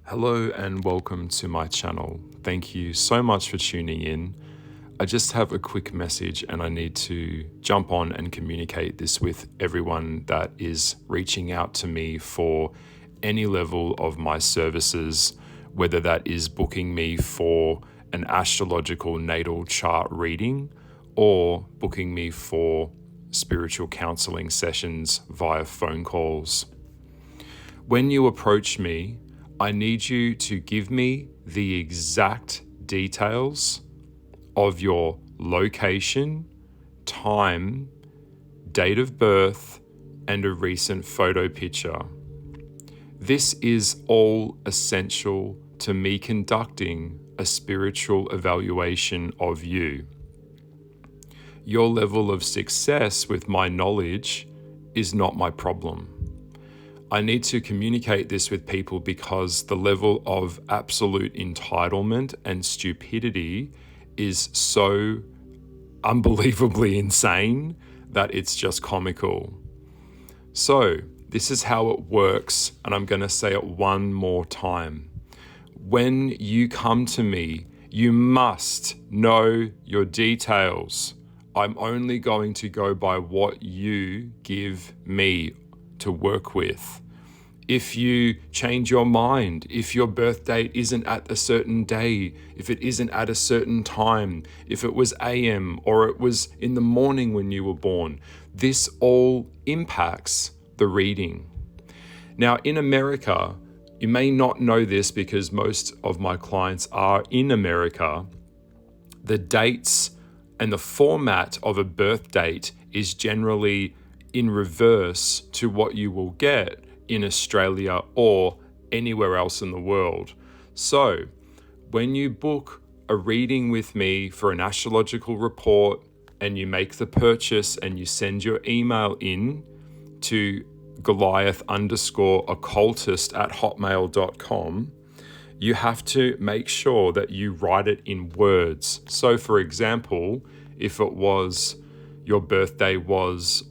Hello and welcome to my channel. Thank you so much for tuning in. I just have a quick message and I need to jump on and communicate this with everyone that is reaching out to me for any level of my services, whether that is booking me for an astrological natal chart reading or booking me for spiritual counseling sessions via phone calls. When you approach me, I need you to give me the exact details of your location, time, date of birth, and a recent photo picture. This is all essential to me conducting a spiritual evaluation of you. Your level of success with my knowledge is not my problem. I need to communicate this with people because the level of absolute entitlement and stupidity is so unbelievably insane that it's just comical. So, this is how it works, and I'm going to say it one more time. When you come to me, you must know your details. I'm only going to go by what you give me to work with. If you change your mind, if your birth date isn't at a certain day, if it isn't at a certain time, if it was AM or it was in the morning when you were born, this all impacts the reading. Now, in America, you may not know this because most of my clients are in America. The dates and the format of a birth date is generally in reverse to what you will get in Australia or anywhere else in the world. So when you book a reading with me for an astrological report and you make the purchase and you send your email in to Goliath_occultist@hotmail.com, you have to make sure that you write it in words. So for example, if it was your birthday was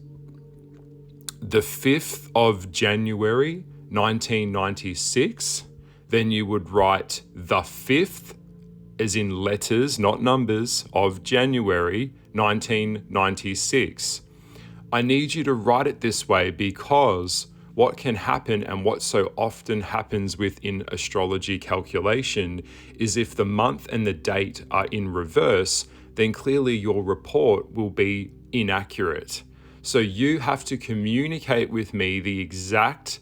the 5th of January, 1996, then you would write the 5th, as in letters, not numbers, of January, 1996. I need you to write it this way because what can happen and what so often happens within astrology calculation is if the month and the date are in reverse, then clearly your report will be inaccurate. So you have to communicate with me the exact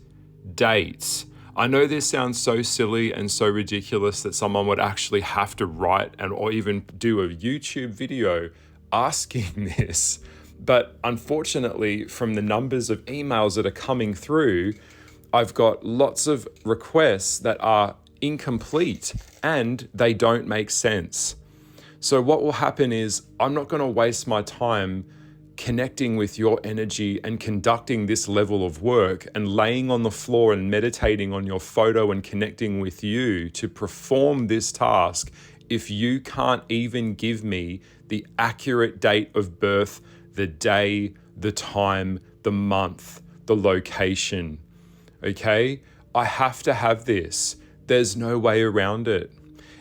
dates. I know this sounds so silly and so ridiculous that someone would actually have to write or even do a YouTube video asking this. But unfortunately, from the numbers of emails that are coming through, I've got lots of requests that are incomplete and they don't make sense. So what will happen is I'm not going to waste my time connecting with your energy and conducting this level of work and laying on the floor and meditating on your photo and connecting with you to perform this task if you can't even give me the accurate date of birth, the day, the time, the month, the location. Okay? I have to have this. There's no way around it.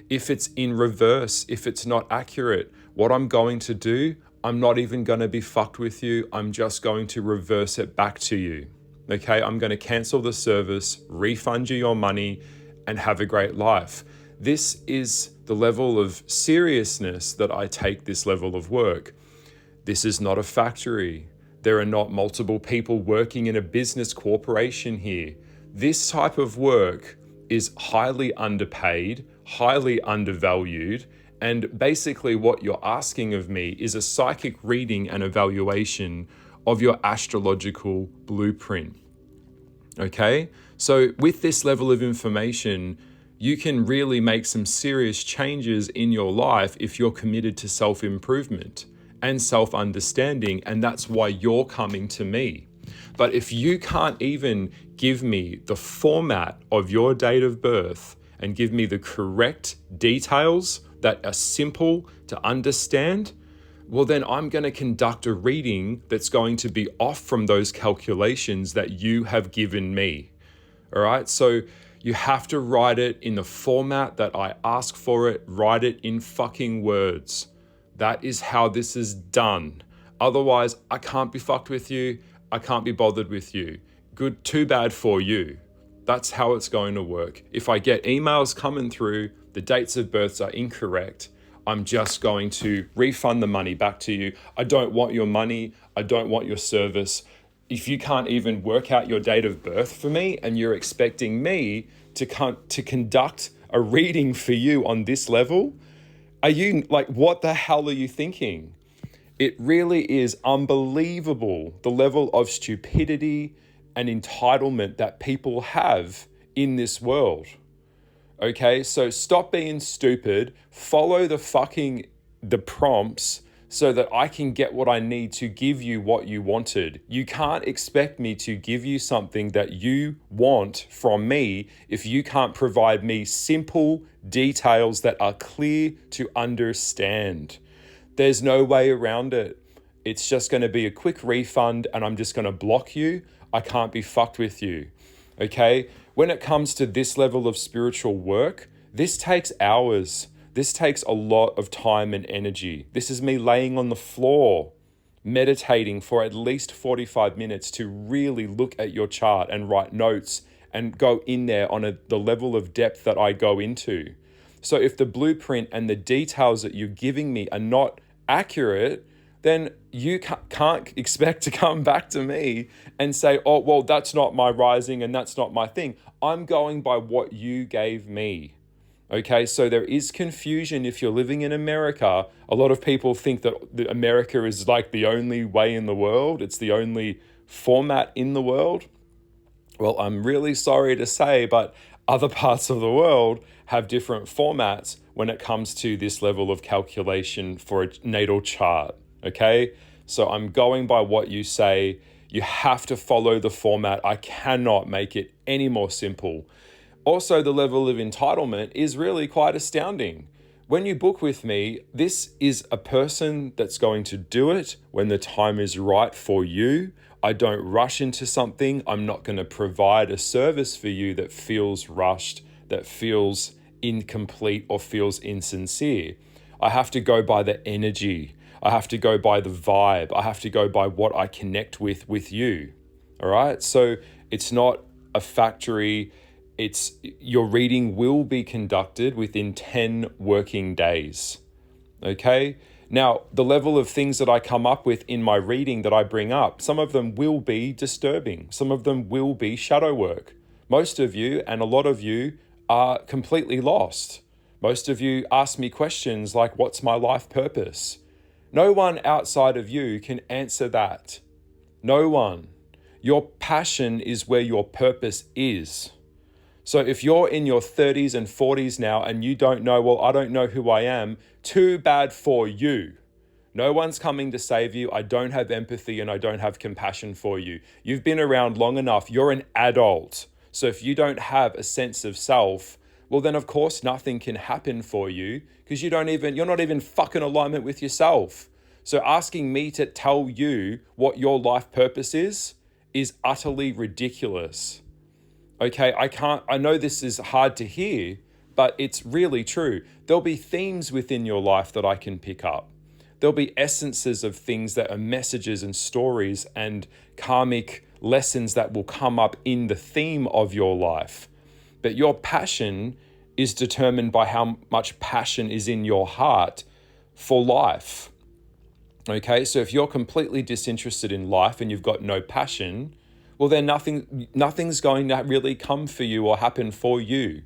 If it's in reverse, if it's not accurate, what I'm going to do, I'm not even going to be fucked with you. I'm just going to reverse it back to you. Okay? I'm going to cancel the service, refund you your money, and have a great life. This is the level of seriousness that I take this level of work. This is not a factory. There are not multiple people working in a business corporation here. This type of work is highly underpaid, highly undervalued, and basically what you're asking of me is a psychic reading and evaluation of your astrological blueprint. Okay? So with this level of information, you can really make some serious changes in your life if you're committed to self-improvement and self-understanding, and that's why you're coming to me. But if you can't even give me the format of your date of birth and give me the correct details that are simple to understand, well, then I'm going to conduct a reading that's going to be off from those calculations that you have given me. All right. So You have to write it in the format that I ask for it. Write it in fucking words. That is how this is done. Otherwise, I can't be fucked with you. I can't be bothered with you. Good, too bad for you. That's how it's going to work. If I get emails coming through, the dates of births are incorrect, I'm just going to refund the money back to you. I don't want your money. I don't want your service. If you can't even work out your date of birth for me and you're expecting me to conduct a reading for you on this level, are you like, what the hell are you thinking? It really is unbelievable the level of stupidity and entitlement that people have in this world. Okay, so stop being stupid, follow the prompts so that I can get what I need to give you what you wanted. You can't expect me to give you something that you want from me if you can't provide me simple details that are clear to understand. There's no way around it. It's just going to be a quick refund and I'm just going to block you. I can't be fucked with you. Okay? When it comes to this level of spiritual work, this takes hours. This takes a lot of time and energy. This is me laying on the floor, meditating for at least 45 minutes to really look at your chart and write notes and go in there on the level of depth that I go into. So if the blueprint and the details that you're giving me are not accurate, then you can't expect to come back to me and say, oh, well, that's not my rising and that's not my thing. I'm going by what you gave me. Okay, so there is confusion if you're living in America. A lot of people think that America is like the only way in the world. It's the only format in the world. Well, I'm really sorry to say, but other parts of the world have different formats when it comes to this level of calculation for a natal chart. Okay, so I'm going by what you say. You have to follow the format. I cannot make it any more simple. Also, the level of entitlement is really quite astounding. When you book with me, this is a person that's going to do it when the time is right for you. I don't rush into something. I'm not going to provide a service for you that feels rushed, that feels incomplete or feels insincere. I have to go by the energy. I have to go by the vibe. I have to go by what I connect with you. All right? So it's not a factory. Your reading will be conducted within 10 working days. Okay? Now, the level of things that I come up with in my reading that I bring up, some of them will be disturbing. Some of them will be shadow work. Most of you and a lot of you are completely lost. Most of you ask me questions like, what's my life purpose? No one outside of you can answer that. No one. Your passion is where your purpose is. So if you're in your 30s and 40s now and you don't know, well, I don't know who I am, too bad for you. No one's coming to save you. I don't have empathy and I don't have compassion for you. You've been around long enough. You're an adult. So if you don't have a sense of self, well, then of course nothing can happen for you because you're not even fucking alignment with yourself. So asking me to tell you what your life purpose is utterly ridiculous. Okay, I know this is hard to hear, but it's really true. There'll be themes within your life that I can pick up. There'll be essences of things that are messages and stories and karmic lessons that will come up in the theme of your life. But your passion is determined by how much passion is in your heart for life. Okay, so if you're completely disinterested in life and you've got no passion, well, then nothing's going to really come for you or happen for you.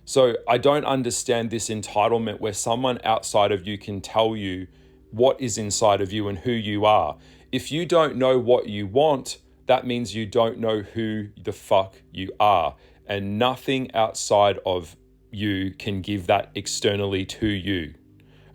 So I don't understand this entitlement where someone outside of you can tell you what is inside of you and who you are. If you don't know what you want, that means you don't know who the fuck you are. And nothing outside of you can give that externally to you.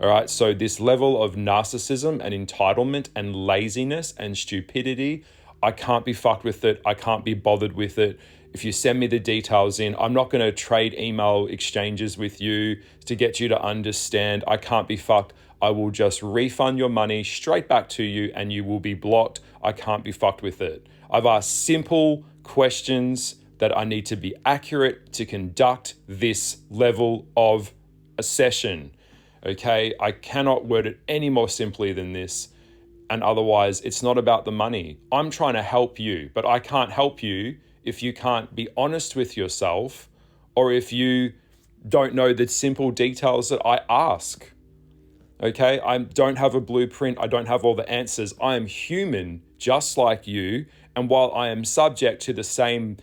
All right, so this level of narcissism and entitlement and laziness and stupidity, I can't be fucked with it. I can't be bothered with it. If you send me the details in, I'm not going to trade email exchanges with you to get you to understand. I can't be fucked. I will just refund your money straight back to you and you will be blocked. I can't be fucked with it. I've asked simple questions that I need to be accurate to conduct this level of a session. Okay, I cannot word it any more simply than this. And otherwise, it's not about the money. I'm trying to help you, but I can't help you if you can't be honest with yourself, or if you don't know the simple details that I ask. Okay, I don't have a blueprint. I don't have all the answers. I am human just like you. And while I am subject to the same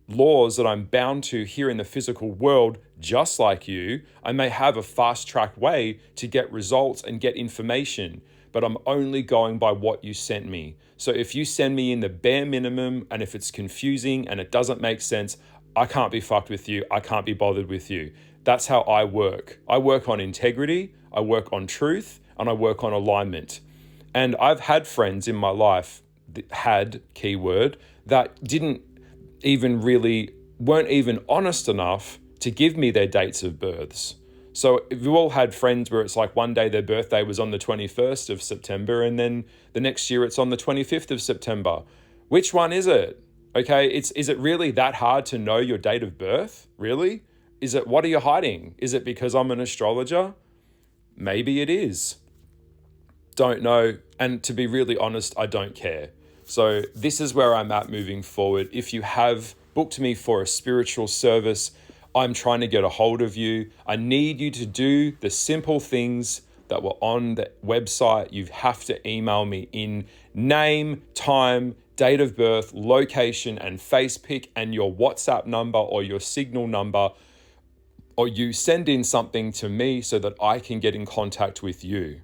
laws that I'm bound to here in the physical world, just like you, I may have a fast track way to get results and get information, but I'm only going by what you sent me. So if you send me in the bare minimum, and if it's confusing and it doesn't make sense, I can't be fucked with you. I can't be bothered with you. That's how I work. I work on integrity, I work on truth, and I work on alignment. And I've had friends in my life, keyword, that weren't even honest enough to give me their dates of births. So we've all had friends where it's like one day their birthday was on the 21st of September, and then the next year it's on the 25th of September. Which one is it? Okay, is it really that hard to know your date of birth? Really? What are you hiding? Is it because I'm an astrologer? Maybe it is. Don't know. And to be really honest, I don't care. So this is where I'm at moving forward. If you have booked me for a spiritual service, I'm trying to get a hold of you. I need you to do the simple things that were on the website. You have to email me in name, time, date of birth, location, and face pic, and your WhatsApp number or your Signal number, or you send in something to me so that I can get in contact with you.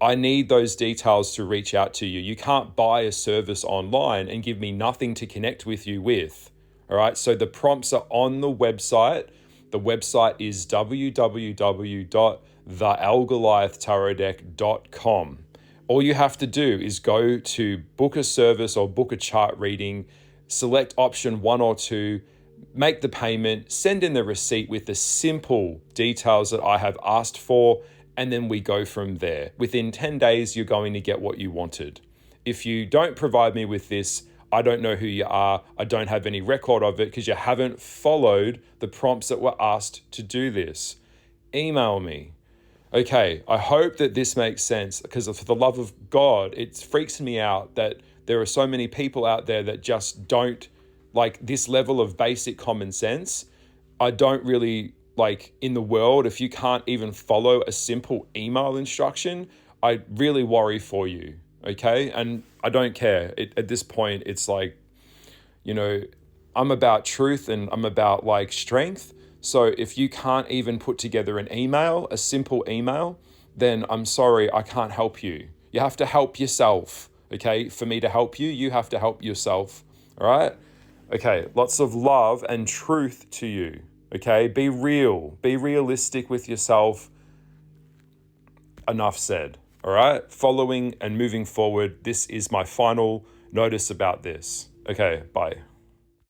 I need those details to reach out to you. You can't buy a service online and give me nothing to connect with you with. All right, so the prompts are on the website. The website is www.thealgoliathtarotdeck.com. All you have to do is go to book a service or book a chart reading, select option 1 or 2, make the payment, send in the receipt with the simple details that I have asked for, and then we go from there. Within 10 days, you're going to get what you wanted. If you don't provide me with this, I don't know who you are. I don't have any record of it because you haven't followed the prompts that were asked to do this. Email me. Okay, I hope that this makes sense, because for the love of God, it freaks me out that there are so many people out there that just don't like this level of basic common sense. I don't really like in the world, if you can't even follow a simple email instruction, I really worry for you. Okay. And I don't care. At this point, it's like, I'm about truth and I'm about like strength. So if you can't even put together an email, a simple email, then I'm sorry, I can't help you. You have to help yourself. Okay. For me to help you, you have to help yourself. All right. Okay. Lots of love and truth to you. Okay. Be real. Be realistic with yourself. Enough said. All right, following and moving forward, this is my final notice about this. Okay, bye.